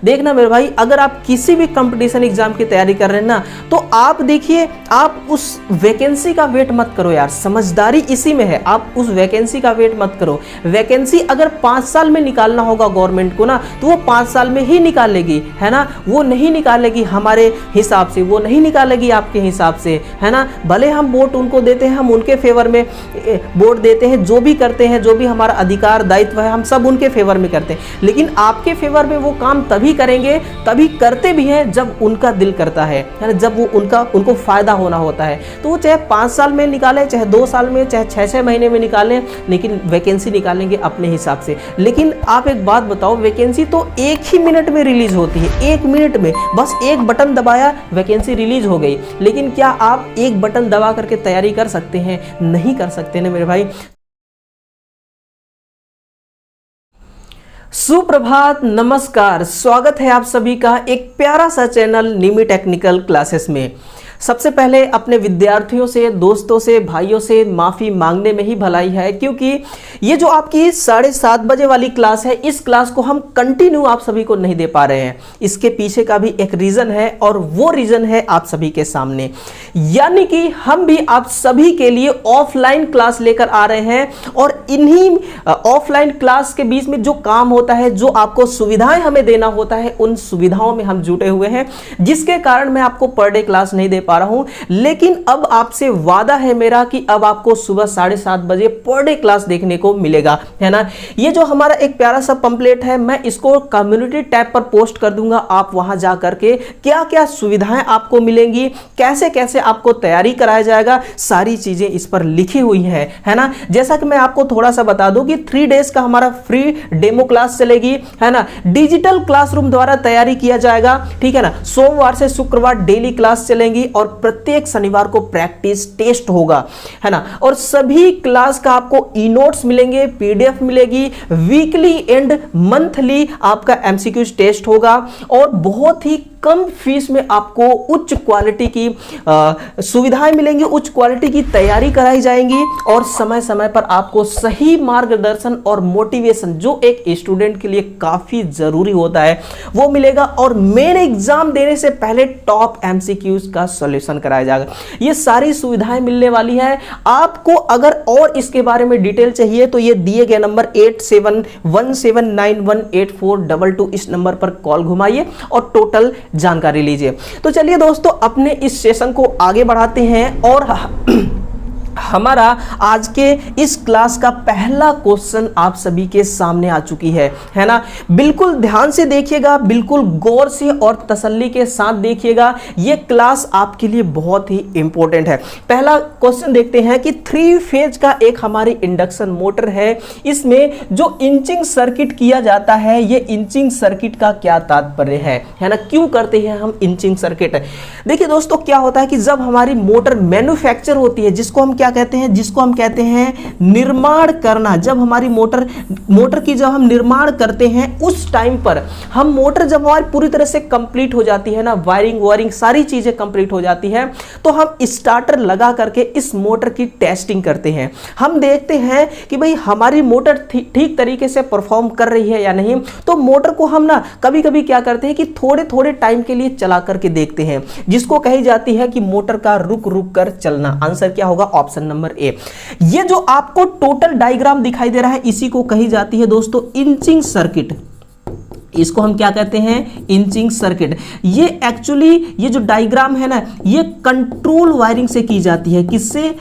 देखना मेरे भाई, अगर आप किसी भी कंपटीशन एग्जाम की तैयारी कर रहे हैं ना, तो आप देखिए, आप उस वैकेंसी का वेट मत करो यार, समझदारी इसी में है। आप उस वैकेंसी का वेट मत करो। वैकेंसी अगर 5 साल में निकालना होगा गवर्नमेंट को ना, तो वो 5 साल में ही निकालेगी, है ना। वो नहीं निकालेगी हमारे हिसाब से, वो नहीं निकालेगी आपके हिसाब से, है ना। भले हम वोट उनको देते हैं, हम उनके फेवर में वोट देते हैं, जो भी करते हैं, जो भी हमारा अधिकार दायित्व है, हम सब उनके फेवर में करते हैं। लेकिन आपके फेवर में वो काम तभी करेंगे, तभी करते भी हैं जब उनका दिल करता है ना, जब वो उनको फायदा होना होता है। तो वो चाहे 5 साल में निकाले, चाहे 2 साल में, चाहे 6-6 महीने में निकालें, लेकिन वैकेंसी निकालेंगे अपने हिसाब से। लेकिन आप एक बात बताओ, वैकेंसी तो 1 ही मिनट में रिलीज होती है, 1 मिनट में, बस एक बटन दबाया, वैकेंसी रिलीज हो गई। लेकिन क्या आप एक बटन दबा करके तैयारी कर सकते हैं? नहीं कर सकते ना मेरे भाई। सुप्रभात, नमस्कार, स्वागत है आप सभी का एक प्यारा सा चैनल निमी टेक्निकल क्लासेस में। सबसे पहले अपने विद्यार्थियों से, दोस्तों से, भाइयों से माफ़ी मांगने में ही भलाई है, क्योंकि ये जो आपकी 7:30 बजे वाली क्लास है, इस क्लास को हम कंटिन्यू आप सभी को नहीं दे पा रहे हैं। इसके पीछे का भी एक रीज़न है, और वो रीज़न है आप सभी के सामने। यानी कि हम भी आप सभी के लिए ऑफलाइन क्लास लेकर आ रहे हैं, और इन्हीं ऑफलाइन क्लास के बीच में जो काम होता है, जो आपको सुविधाएं हमें देना होता है, उन सुविधाओं में हम जुटे हुए हैं, जिसके कारण मैं आपको पर डे क्लास नहीं दे पा रहा हूं। लेकिन अब आपसे वादा है मेरा कि अब आपको सुबह 7:30 बजे पर डे क्लास देखने को मिलेगा, है ना। ये जो हमारा एक प्यारा सा पंपलेट है, मैं इसको कम्युनिटी टैब पर पोस्ट कर दूंगा। आप वहां जाकर के क्या क्या सुविधाएं आपको मिलेंगी, कैसे कैसे आपको तैयारी कराया जाएगा, सारी चीजें इस पर लिखी हुई है ना। जैसा कि मैं आपको थोड़ा सा बता दूं कि 3 डेज का हमारा फ्री डेमो क्लास चलेगी, है ना। डिजिटल क्लासरूम द्वारा तैयारी किया जाएगा, ठीक है ना। सोमवार से शुक्रवार डेली क्लास चलेंगी, और प्रत्येक शनिवार को प्रैक्टिस टेस्ट होगा, है ना। और सभी क्लास का आपको ई नोट्स मिलेंगे, पीडीएफ मिलेगी, वीकली एंड मंथली आपका एमसीक्यूज टेस्ट होगा, और बहुत ही कम फीस में आपको उच्च क्वालिटी की सुविधाएं मिलेंगी, उच्च क्वालिटी की तैयारी कराई जाएंगी, और समय समय पर आपको सही मार्गदर्शन और मोटिवेशन, जो एक स्टूडेंट के लिए काफी जरूरी होता है, वो मिलेगा। और मेन एग्जाम देने से पहले टॉप एमसीक्यूज का सॉल्यूशन कराया जाएगा। ये सारी सुविधाएं मिलने वाली है आपको। अगर और इसके बारे में डिटेल चाहिए तो ये दिए गए नंबर 8717918422 इस नंबर पर कॉल घुमाइए और टोटल जानकारी लीजिए। तो चलिए दोस्तों, अपने इस सेशन को आगे बढ़ाते हैं, और हमारा आज के इस क्लास का पहला क्वेश्चन आप सभी के सामने आ चुकी है ना। बिल्कुल ध्यान से देखिएगा, बिल्कुल गौर से और तसल्ली के साथ देखिएगा, यह क्लास आपके लिए बहुत ही इंपॉर्टेंट है। पहला क्वेश्चन देखते हैं कि 3 फेज का एक हमारी इंडक्शन मोटर है, इसमें जो इंचिंग सर्किट किया जाता है, यह इंचिंग सर्किट का क्या तात्पर्य है ना। क्यों करते हैं हम इंचिंग सर्किट? देखिए दोस्तों, क्या होता है कि जब हमारी मोटर मैन्युफैक्चर होती है, जिसको हम कहते हैं निर्माण करना। जब हमारी मोटर की जब हम निर्माण करते हैं, उस टाइम पर हम मोटर जब हमारी पूरी तरह से कंप्लीट हो जाती है ना, वायरिंग सारी चीजें कंप्लीट हो जाती है, तो हम स्टार्टर लगा करके इस मोटर की टेस्टिंग करते हैं। हम देखते हैं कि भाई हमारी मोटर ठीक तरीके से परफॉर्म कर रही है या नहीं। तो मोटर को हम ना कभी कभी क्या करते हैं कि थोड़े थोड़े टाइम के लिए चला करके देखते हैं, जिसको कही जाती है कि मोटर का रुक रुक कर चलना। आंसर क्या होगा? Option number A. ये जो आपको टोटल डायग्राम दिखाई दे रहा है, इसी को कही जाती है दोस्तों इंचिंग सर्किट। इसको हम क्या कहते हैं? Inching circuit. ये एक्चुअली ये जो डायग्राम है ना, ये कंट्रोल वायरिंग से की जाती है। किससे?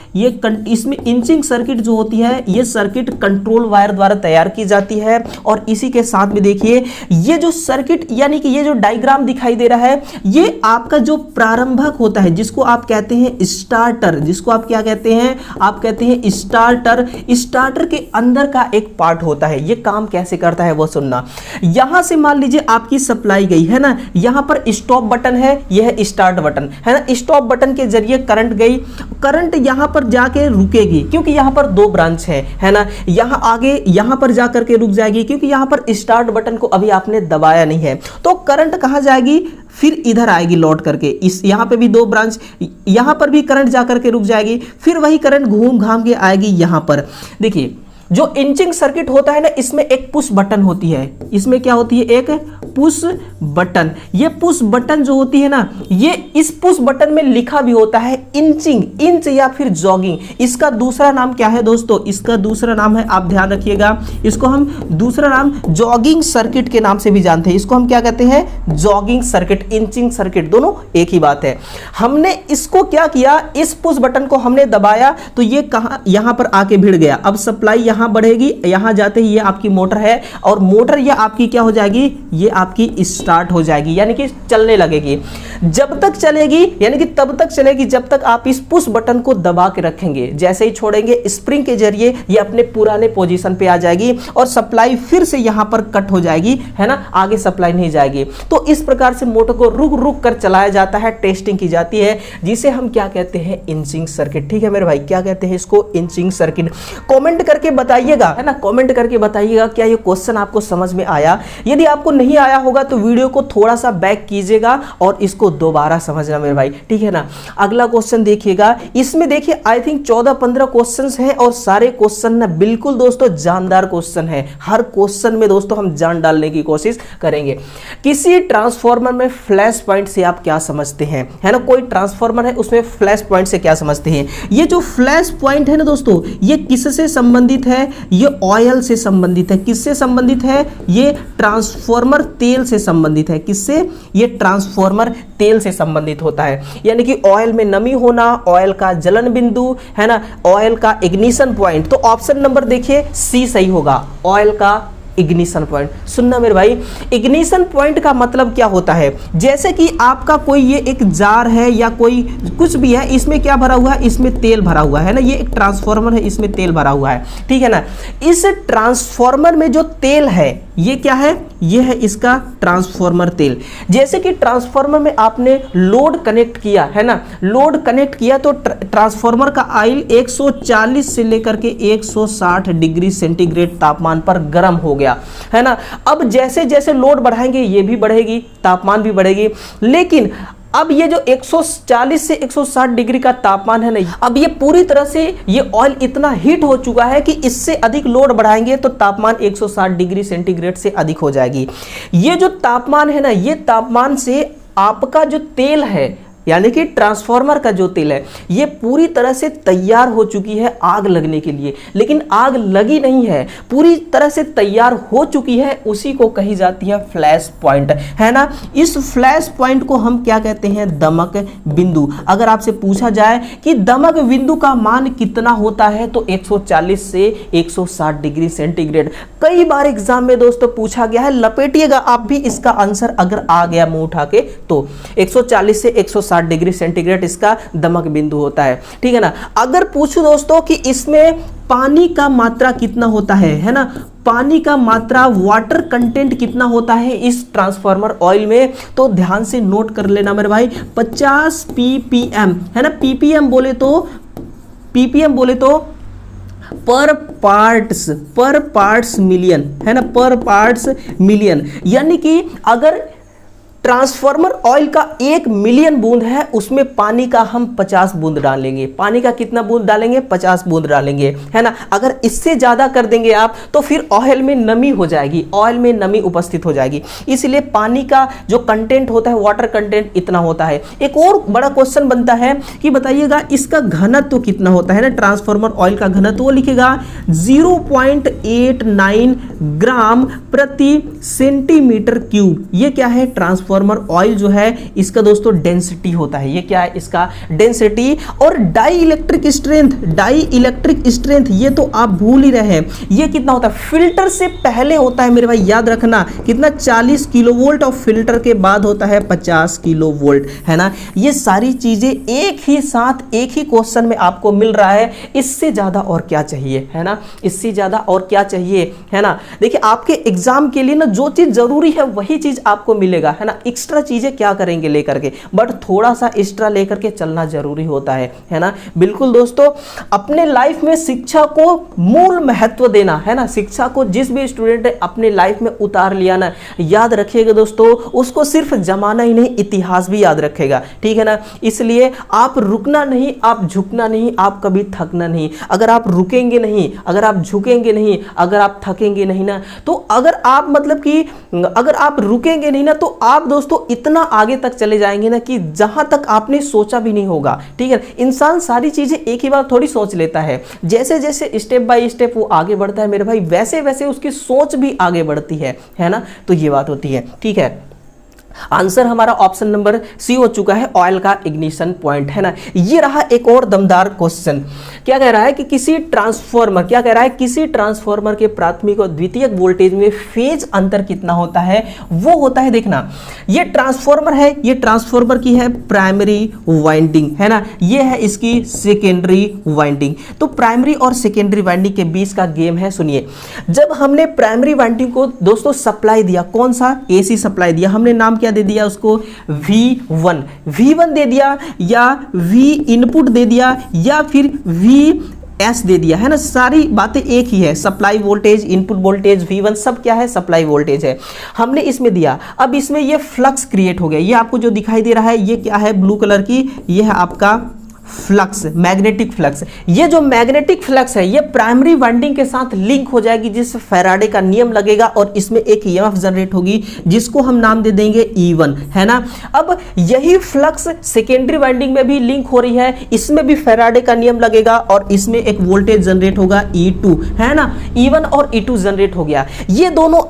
इसमें इंचिंग सर्किट जो होती है, ये सर्किट कंट्रोल वायर द्वारा तैयार की जाती है। और इसी के साथ में देखिए, ये जो सर्किट यानी कि ये जो डायग्राम दिखाई दे रहा है, ये आपका जो प्रारंभक होता है, जिसको आप कहते हैं स्टार्टर, जिसको आप क्या कहते हैं? आप कहते हैं स्टार्टर। स्टार्टर के अंदर का एक पार्ट होता है। ये काम कैसे करता है वो सुनना। यहां से मान लीजिए आपकी सप्लाई गई है ना, यहां पर स्टॉप बटन है, यह है स्टार्ट बटन, है ना। स्टॉप बटन के जरिए करंट गई, करंट यहां पर जाके रुकेगी, क्योंकि यहां पर 2 ब्रांच है ना। यहां आगे यहां पर जाकर के रुक जाएगी, क्योंकि यहां पर स्टार्ट बटन को अभी आपने दबाया नहीं है। तो करंट कहां जाएगी? फिर इधर आएगी लौट करके। इस यहां पे भी 2 ब्रांच, यहां पर भी करंट जाकर के रुक जाएगी, फिर वही करंट घूम घाम के आएगी यहां पर। देखिए जो इंचिंग सर्किट होता है ना, इसमें एक पुश बटन होती है। इसमें क्या होती है? एक पुश बटन। ये पुश बटन जो होती है ना, ये इस पुश बटन में लिखा भी होता है इंचिंग, इंच या फिर जॉगिंग। इसका दूसरा नाम क्या है दोस्तों? इसका दूसरा नाम है, आप ध्यान रखिएगा, इसको हम दूसरा नाम जॉगिंग सर्किट के नाम से भी जानते हैं। इसको हम क्या कहते हैं? जॉगिंग सर्किट, इंचिंग सर्किट, दोनों एक ही बात है। हमने इसको क्या किया, इस पुश बटन को हमने दबाया तो ये कहां, यहां पर आके भिड़ गया। अब सप्लाई यहां बढ़ेगी, यहां जाते ही ये आपकी मोटर है, और मोटर ये आपकी क्या हो जाएगी? ये आपकी स्टार्ट हो जाएगी, यानी कि चलने लगेगी। जब तक चलेगी, यानी कि तब तक चलेगी जब तक आप इस पुश बटन को दबा के रखेंगे। जैसे ही छोड़ेंगे, स्प्रिंग के जरिए ये अपने पुराने पोजीशन पे आ जाएगी और सप्लाई फिर से यहां पर कट हो जाएगी, है ना, आगे सप्लाई नहीं जाएगी। तो इस प्रकार से मोटर को रुक रुक कर चलाया जाता है, टेस्टिंग की जाती है, जिसे हम क्या कहते हैं? Inching circuit. ठीक है मेरे भाई, क्या कहते हैं इसको? Inching circuit. कमेंट करके बताइएगा, है ना, कमेंट करके बताइएगा क्या ये क्वेश्चन आपको समझ में आया। यदि आपको नहीं आया होगा तो वीडियो को थोड़ा सा बैक कीजिएगा और इसको दोबारा समझना मेरे भाई, ठीक है ना। अगला क्वेश्चन देखिएगा, इसमें देखिए आई थिंक 14-15 क्वेश्चंस हैं और सारे क्वेश्चन ना बिल्कुल दोस्तों जानदार क्वेश्चन है। हर क्वेश्चन में दोस्तों हम जान डालने की कोशिश करेंगे। किसी ट्रांसफार्मर में फ्लैश पॉइंट से आप क्या समझते हैं, है ना, कोई ट्रांसफार्मर है उसमें फ्लैश पॉइंट से क्या समझते हैं? ये जो फ्लैश पॉइंट है ना दोस्तों, ये किससे संबंधित है? ये ऑयल से संबंधित है। किससे संबंधित है? ये ट्रांसफार्मर तेल से संबंधित है। किससे? ये ट्रांसफार्मर तेल से संबंधित होता है, यानी कि ऑयल में नमी होना, ऑयल का जलन बिंदु, है ना, ऑयल का इग्निशन पॉइंट। तो ऑप्शन नंबर देखिए सी सही होगा, ऑयल का इग्निशन पॉइंट। सुनना मेरे भाई, इग्निशन पॉइंट का मतलब क्या होता है? जैसे कि आपका कोई ये एक जार है या कोई कुछ भी है, इसमें क्या भरा हुआ है? इसमें तेल भरा हुआ है ना, ये एक ट्रांसफार्मर है, इसमें तेल भरा हुआ है, ठीक है ना। इस ट्रांसफार्मर में जो तेल है ये क्या है? ये है इसका ट्रांसफार्मर तेल। जैसे कि ट्रांसफार्मर में आपने लोड कनेक्ट किया, है ना, लोड कनेक्ट किया तो ट्रांसफार्मर का ऑयल 140 से लेकर के 160 डिग्री सेंटीग्रेड तापमान पर गर्म हो गया, है ना। अब जैसे जैसे लोड बढ़ाएंगे ये भी बढ़ेगी, तापमान भी बढ़ेगी, लेकिन अब ये जो 140 से 160 डिग्री का तापमान है ना, अब ये पूरी तरह से ये ऑयल इतना हीट हो चुका है कि इससे अधिक लोड बढ़ाएंगे तो तापमान 160 डिग्री सेंटीग्रेड से अधिक हो जाएगी। ये जो तापमान है ना, ये तापमान से आपका जो तेल है, यानी कि ट्रांसफार्मर का जो तेल है, ये पूरी तरह से तैयार हो चुकी है आग लगने के लिए, लेकिन आग लगी नहीं है, पूरी तरह से तैयार हो चुकी है। उसी को कही जाती है फ्लैश पॉइंट, है ना। इस फ्लैश पॉइंट को हम क्या कहते हैं? दमक बिंदु। अगर आपसे पूछा जाए कि दमक बिंदु का मान कितना होता है तो 140 से 160 डिग्री सेंटीग्रेड। कई बार एग्जाम में दोस्तों पूछा गया है, लपेटिएगा आप भी इसका आंसर अगर आ गया मुंह उठा के, तो 140 से 160 डिग्री सेंटीग्रेड इसका दमक बिंदु होता है, ठीक है ना। अगर पूछूं दोस्तों कि इसमें पानी का मात्रा कितना होता है ना, पानी का मात्रा, वाटर कंटेंट कितना होता है इस ट्रांसफार्मर ऑयल में, तो ध्यान से नोट कर लेना मेरे भाई, 50 ppm, है ना। पीपीएम बोले तो पर पार्ट्स मिलियन, है ना, पर पार्ट्स मिलियन। यानी कि अगर ट्रांसफार्मर ऑयल का 1 मिलियन बूंद है, उसमें पानी का हम 50 बूंद डालेंगे। पानी का कितना बूंद डालेंगे? 50 बूंद डालेंगे, है ना। अगर इससे ज्यादा कर देंगे आप तो फिर ऑयल में नमी हो जाएगी, ऑयल में नमी उपस्थित हो जाएगी। इसलिए पानी का जो कंटेंट होता है, वाटर कंटेंट, इतना होता है। एक और बड़ा क्वेश्चन बनता है कि बताइएगा इसका घनत्व कितना होता है ना, ट्रांसफार्मर ऑयल का घनत्व, वो लिखेगा 0.89 ग्राम प्रति सेंटीमीटर क्यूब। ये क्या है? ट्रांसफार्मर ऑयल जो है इसका दोस्तों डेंसिटी होता है। ये क्या है? इसका डेंसिटी। और डाई इलेक्ट्रिक स्ट्रेंथ ये तो आप भूल ही रहे हैं, ये कितना होता है? फिल्टर से पहले होता है मेरे भाई, याद रखना, कितना? 40 किलोवोल्ट, और फिल्टर के बाद होता है 50 किलोवोल्ट, है ना। ये सारी चीजें एक ही साथ एक ही क्वेश्चन में आपको मिल रहा है। इससे ज्यादा और क्या चाहिए, है ना, इससे ज्यादा और क्या चाहिए, है ना। देखिए आपके एग्जाम के लिए ना जो चीज जरूरी है वही चीज आपको मिलेगा, है ना। एक्स्ट्रा चीजें क्या करेंगे लेकर के, बट थोड़ा सा एक्स्ट्रा लेकर के चलना जरूरी होता है ना। बिल्कुल दोस्तों, अपने लाइफ में शिक्षा को मूल महत्व देना, है ना। शिक्षा को जिस भी स्टूडेंट ने अपने लाइफ में उतार लिया ना, याद रखिएगा दोस्तों, उसको सिर्फ जमाना ही नहीं, इतिहास भी याद रखेगा, ठीक है ना। इसलिए आप रुकना नहीं, आप झुकना नहीं, आप कभी थकना नहीं। अगर आप रुकेंगे नहीं, अगर आप झुकेंगे नहीं, अगर आप थकेंगे नहीं ना, तो अगर आप मतलब कि अगर आप रुकेंगे नहीं ना, तो आप दोस्तों इतना आगे तक चले जाएंगे ना कि जहां तक आपने सोचा भी नहीं होगा, ठीक है। इंसान सारी चीजें एक ही बार थोड़ी सोच लेता है, जैसे जैसे स्टेप बाय स्टेप वो आगे बढ़ता है मेरे भाई, वैसे वैसे उसकी सोच भी आगे बढ़ती है ना। तो ये बात होती है, ठीक है। आंसर हमारा ऑप्शन नंबर सी हो चुका है, ऑयल का इग्निशन पॉइंट, है ना। ये रहा एक और दमदार क्वेश्चन। क्या कह रहा है कि किसी ट्रांसफॉर्मर, क्या कह रहा है, किसी ट्रांसफॉर्मर के प्राथमिक और द्वितीयक वोल्टेज में फेज अंतर कितना होता है। वो होता है, देखना, ये ट्रांसफॉर्मर है, ये ट्रांसफॉर्मर की है प्राइमरी वाइंडिंग, है ना, ये है इसकी सेकेंडरी वाइंडिंग। तो प्राइमरी और सेकेंडरी वाइंडिंग के बीच का गेम है। सुनिए, जब हमने प्राइमरी वाइंडिंग को दोस्तों सप्लाई दिया, कौन सा, एसी सप्लाई दिया, हमने नाम क्या दे दिया उसको, V1 दे दिया, या V इनपुट दे दिया, या फिर VS दे दिया, है ना। सारी बातें एक ही है, supply voltage, input voltage, V1 सब क्या है, सप्लाई वोल्टेज है। हमने इसमें दिया, अब इसमें ये फ्लक्स क्रिएट हो गया। ये आपको जो दिखाई दे रहा है, ये क्या है, ब्लू कलर की, ये है आपका फ्लक्स, मैग्नेटिक फ्लक्स। ये जो मैग्नेटिक फ्लक्स है, ये प्राइमरी वाइंडिंग के साथ लिंक हो जाएगी, जिस फैराडे का नियम लगेगा और इसमें एक ईएमएफ जनरेट होगी, जिसको हम नाम दे देंगे E1, है ना। अब यही फ्लक्स सेकेंडरी वाइंडिंग में भी लिंक हो रही है, इसमें भी फैराडे का नियम लगेगा और इसमें एक वोल्टेज जनरेट होगा E2, है ना। E1 और E2 जनरेट हो गया। ये दोनों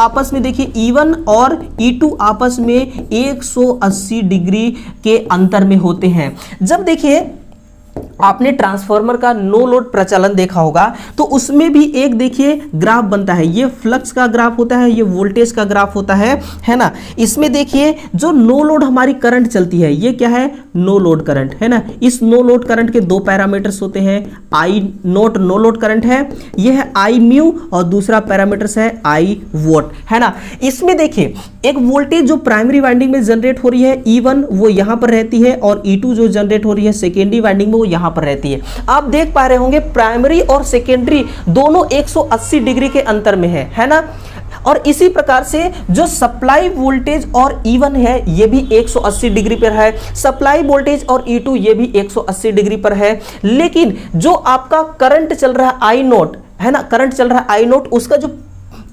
आपस में देखिए, E1 और E2 आपस में 180 डिग्री के अंतर में होते हैं। जब देखिए आपने ट्रांसफार्मर का नो लोड प्रचलन देखा होगा, तो उसमें भी एक देखिए ग्राफ बनता है, ये फ्लक्स का ग्राफ होता है, ये वोल्टेज का ग्राफ होता है ना। इसमें देखिए जो नो लोड हमारी करंट चलती है, ये क्या है, नो लोड करंट, है ना। इस नो लोड करंट के दो पैरामीटर्स होते हैं, आई नोट नो लोड करंट है, ये है आई म्यू, और दूसरा पैरामीटर्स है आई वोट, है ना। इसमें देखिए एक वोल्टेज जो प्राइमरी वाइंडिंग में जनरेट हो रही है E1, वो यहां पर रहती है, और E2 जो जनरेट हो रही है सेकेंडरी वाइंडिंग में, वो यहां पर रहती है। आप देख पा रहे होंगे प्राइमरी और सेकेंडरी दोनों 180 डिग्री के अंतर में है ना। और इसी प्रकार से जो सप्लाई वोल्टेज और E1 है, ये भी 180 डिग्री पर है, सप्लाई वोल्टेज और E2 ये भी 180 डिग्री पर है। लेकिन जो आपका करंट चल रहा है आई नोट, है ना, करंट चल रहा है आई नोट, उसका जो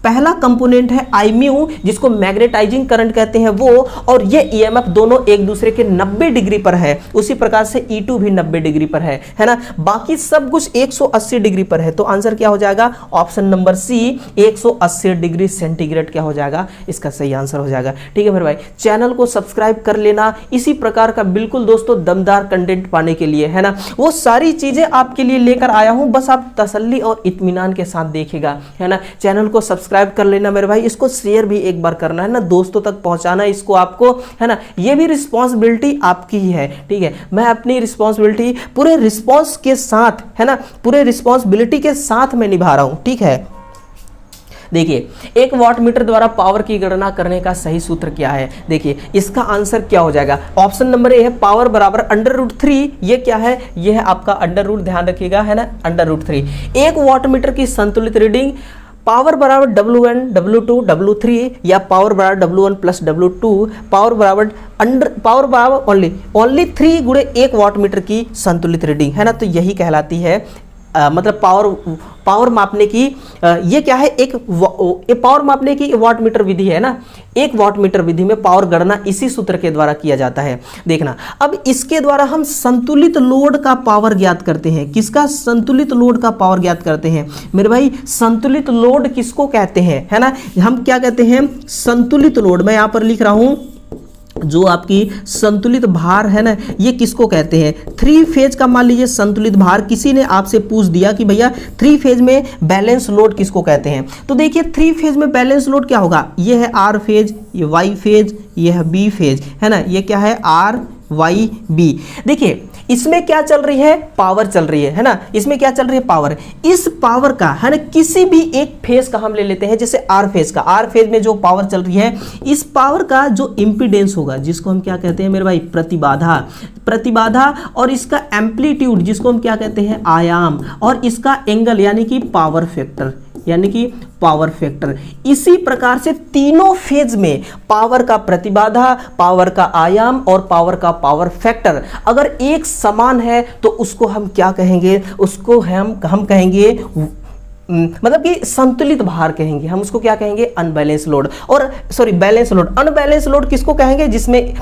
पहला कंपोनेंट है आई म्यू, जिसको मैग्नेटाइजिंग करंट कहते हैं वो, और ये ईएमएफ दोनों एक दूसरे के 90 डिग्री पर है। उसी प्रकार से E2 भी 90 डिग्री पर है ना। बाकी सब कुछ 180 डिग्री पर है। तो आंसर क्या हो जाएगा, option number C, 180 degree centigrade क्या हो जाएगा, इसका सही आंसर हो जाएगा। ठीक है मेरे भाई, चैनल को सब्सक्राइब कर लेना इसी प्रकार का बिल्कुल दोस्तों दमदार कंटेंट पाने के लिए, है ना। वो सारी चीजें आपके लिए लेकर आया हूं, बस आप तसल्ली और इत्मीनान के साथ देखिएगा, है ना। चैनल को सब्सक्राइब कर लेना मेरे भाई, इसको शेयर भी एक बार करना, है ना, दोस्तों तक पहुंचाना इसको आपको, है ना। ये भी रिस्पॉन्सिबिलिटी आपकी ही है, ठीक है। मैं अपनी रिस्पॉन्सिबिलिटी पूरे रिस्पॉन्स के साथ, है ना, पूरे रिस्पॉन्सिबिलिटी के साथ मैं निभा रहा हूं, ठीक है। देखिए, एक वाट मीटर द्वारा पावर की गणना करने का सही सूत्र क्या है। देखिए इसका आंसर क्या हो जाएगा, ऑप्शन नंबर ए है पावर बराबर √3। ये क्या है, ये है आपका √, ध्यान रखिएगा, है ना, √3। एक वाट मीटर की संतुलित रीडिंग पावर बराबर W1 W2 W3, या पावर बराबर W1 प्लस W2, पावर बराबर ओनली 3 गुणे 1 वाट मीटर की संतुलित रीडिंग, है ना। तो यही कहलाती है मतलब पावर मापने की, ये क्या है, एक पावर मापने की वाट मीटर विधि है ना। एक वाट मीटर विधि में पावर गणना इसी सूत्र के द्वारा किया जाता है। देखना, अब इसके द्वारा हम संतुलित लोड का पावर ज्ञात करते हैं। किसका, संतुलित लोड का पावर ज्ञात करते हैं मेरे भाई। संतुलित लोड किसको कहते हैं, है ना, हम क्या कहते हैं, संतुलित लोड। मैं यहां पर लिख रहा हूं, जो आपकी संतुलित भार है ना, ये किसको कहते हैं, 3 फेज का मान लीजिए संतुलित भार। किसी ने आपसे पूछ दिया कि भैया 3 फेज में बैलेंस लोड किसको कहते हैं, तो देखिए 3 फेज में बैलेंस लोड क्या होगा, ये है R फेज, ये Y फेज, ये है B फेज, है ना, ये क्या है R Y B। देखिए इसमें क्या चल रही है, पावर चल रही है ना, इसमें क्या चल रही है, पावर। इस पावर का है ना किसी भी एक फेज का हम ले लेते हैं, जैसे आर फेज का, आर फेज में जो पावर चल रही है, इस पावर का जो इंपीडेंस होगा, जिसको हम क्या कहते हैं मेरे भाई, प्रतिबाधा, प्रतिबाधा, और इसका एम्पलीट्यूड जिसको हम क्या कहते हैं, आयाम, और इसका एंगल यानी कि पावर फैक्टर, यानी कि पावर फैक्टर। इसी प्रकार से तीनों फेज में पावर का प्रतिबाधा, पावर का आयाम और पावर का पावर फैक्टर अगर एक समान है तो उसको हम क्या कहेंगे, उसको हम कहेंगे मतलब कि संतुलित भार कहेंगे, हम उसको क्या कहेंगे, अनबैलेंस लोड, और sorry balance load. Unbalance load किसको कहेंगे, जिसमें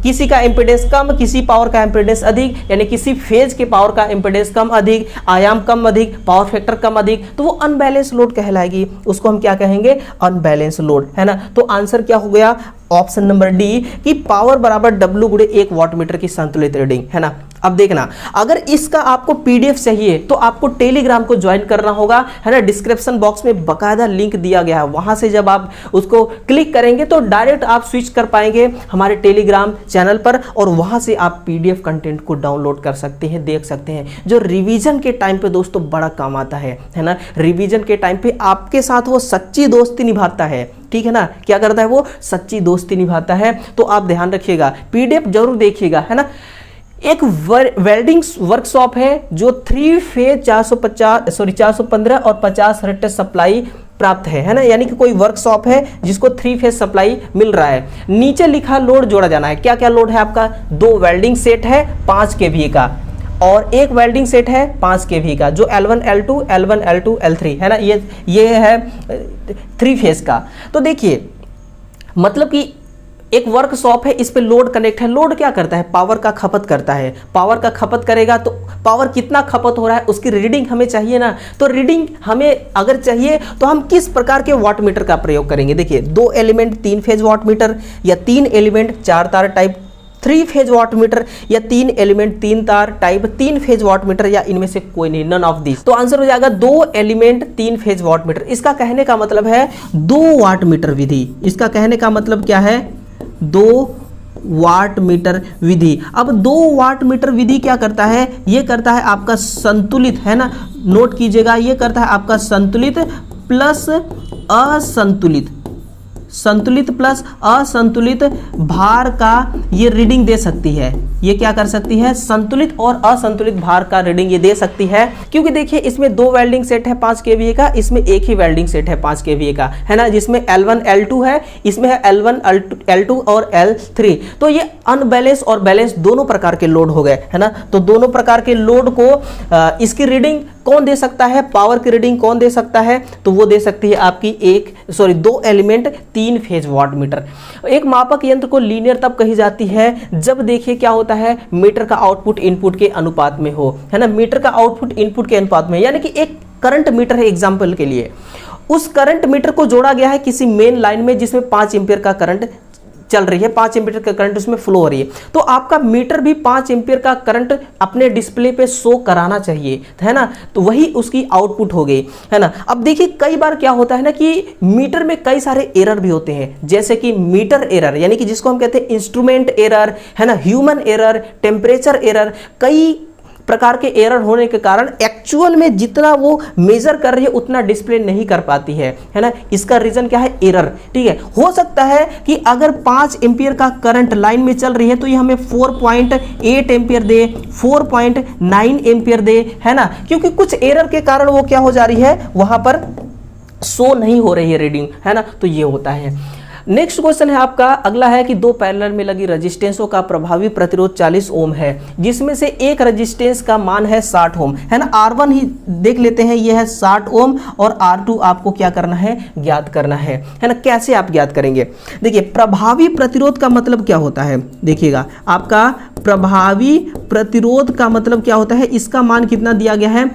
किसी का इंपीडेंस कम, किसी पावर का इंपीडेंस अधिक, यानी किसी फेज के पावर का इंपीडेंस कम अधिक, आयाम कम अधिक, पावर फैक्टर कम अधिक, तो वो अनबैलेंस लोड कहलाएगी, उसको हम क्या कहेंगे, अनबैलेंस लोड, है ना। तो आंसर क्या हो गया, ऑप्शन नंबर डी कि पावर बराबर W गुणे 1 वाटमीटर की संतुलित रीडिंग, है ना। अब देखना, अगर इसका आपको पीडीएफ चाहिए तो आपको टेलीग्राम को ज्वाइन करना होगा, है ना। डिस्क्रिप्शन बॉक्स में बकायदा लिंक दिया गया है, वहां से जब आप उसको क्लिक करेंगे तो डायरेक्ट आप स्विच कर पाएंगे हमारे टेलीग्राम चैनल पर, और वहां से आप पीडीएफ कंटेंट को डाउनलोड कर सकते हैं, देख सकते हैं, जो रिवीजन के टाइम पे दोस्तों बड़ा काम आता है ना। रिवीजन के टाइम पे आपके साथ वो सच्ची दोस्ती निभाता है, ठीक है ना। क्या करता है वो, सच्ची दोस्ती निभाता है। तो आप ध्यान रखिएगा, पीडीएफ जरूर देखिएगा, है ना। एक वेल्डिंग वर्कशॉप है जो 3 फेज 415 और 50 हर्ट्ज सप्लाई प्राप्त है ना, यानी कि कोई वर्कशॉप है जिसको 3 फेज सप्लाई मिल रहा है। नीचे लिखा लोड जोड़ा जाना है, क्या क्या लोड है आपका, 2 वेल्डिंग सेट है 5 kVA का, और एक वेल्डिंग सेट है 5 kVA का, जो L1 L2 L1 L2 L3 है ना, ये है 3 फेज का। तो देखिए मतलब कि एक वर्कशॉप है, इस पे लोड कनेक्ट है। लोड क्या करता है, पावर का खपत करता है। पावर का खपत करेगा तो पावर कितना खपत हो रहा है उसकी रीडिंग हमें चाहिए ना। तो रीडिंग हमें अगर चाहिए तो हम किस प्रकार के वाट मीटर का प्रयोग करेंगे। देखिए 2 एलिमेंट 3 फेज वाट मीटर, या 3 एलिमेंट 4 तार टाइप 3 फेज वाट मीटर, या 3 एलिमेंट 3 तार टाइप 3 फेज वाट मीटर, या इनमें से कोई नहीं, नन ऑफ दिस। तो आंसर हो जाएगा 2 एलिमेंट 3 फेज वाट मीटर। इसका कहने का मतलब है 2 वाट मीटर विधि। इसका कहने का मतलब क्या है, 2 वाट मीटर विधि। अब 2 वाट मीटर विधि क्या करता है, ये करता है आपका संतुलित, है ना, नोट कीजिएगा, ये करता है आपका संतुलित प्लस असंतुलित, संतुलित प्लस असंतुलित भार का ये रीडिंग दे सकती है। ये क्या कर सकती है, संतुलित और असंतुलित भार का रीडिंग ये दे सकती है। क्योंकि देखिए इसमें 2 वेल्डिंग सेट है 5 kVA का, इसमें एक ही वेल्डिंग सेट है 5 kVA का, है ना, जिसमें L1 L2 है, इसमें है L1 L2 और L3। तो ये अनबैलेंस और बैलेंस दोनों प्रकार के लोड हो गए, है ना। तो दोनों प्रकार के लोड को इसकी रीडिंग कौन दे सकता है, पावर की रीडिंग कौन दे सकता है, तो वो दे सकती है आपकी 2 एलिमेंट 3 फेज वाट मीटर। एक मापक यंत्र को लीनियर तब कही जाती है जब देखिए क्या होता है, मीटर का आउटपुट इनपुट के अनुपात में हो, है ना। मीटर का आउटपुट इनपुट के अनुपात में, यानी कि एक करंट मीटर है एग्जांपल के लिए, उस करंट मीटर को जोड़ा गया है किसी मेन लाइन में जिसमें 5 एम्पीयर का करंट चल रही है, 5 एम्पीयर का करंट उसमें फ्लो हो रही है। तो आपका मीटर भी 5 एम्पीयर का करंट अपने डिस्प्ले पे शो कराना चाहिए, है ना। तो वही उसकी आउटपुट हो गई, है ना। अब देखिए कई बार क्या होता है ना कि मीटर में कई सारे एरर भी होते हैं, जैसे कि मीटर एरर, यानी कि जिसको हम कहते हैं इंस्ट्रूमेंट एरर, है ना, ह्यूमन एरर, टेम्परेचर एरर। कई प्रकार के एरर होने के कारण एक्चुअल में जितना वो मेजर कर रही है उतना डिस्प्ले नहीं कर पाती है ना। इसका रीजन क्या है, एरर, ठीक है। हो सकता है कि अगर 5 एम्पीयर का करंट लाइन में चल रही है तो ये हमें 4.8 एम्पीयर दे, 4.9 एम्पीयर दे, है ना, क्योंकि कुछ एरर के कारण वो क्या हो जा रही है, वहां पर शो नहीं हो रही है रीडिंग, है ना। तो ये होता है। नेक्स्ट क्वेश्चन है आपका, अगला है कि 2 पैरेलल में लगी रजिस्टेंसों का प्रभावी प्रतिरोध 40 ओम है, जिसमें से एक रजिस्टेंस का मान है 60 ओम, है ना। R1 ही देख लेते हैं, ये है 60 ओम, और R2 आपको क्या करना है, ज्ञात करना है ना। कैसे आप ज्ञात करेंगे, देखिए प्रभावी प्रतिरोध का मतलब क्या होता है, देखिएगा आपका प्रभावी प्रतिरोध का मतलब क्या होता है, इसका मान कितना दिया गया है,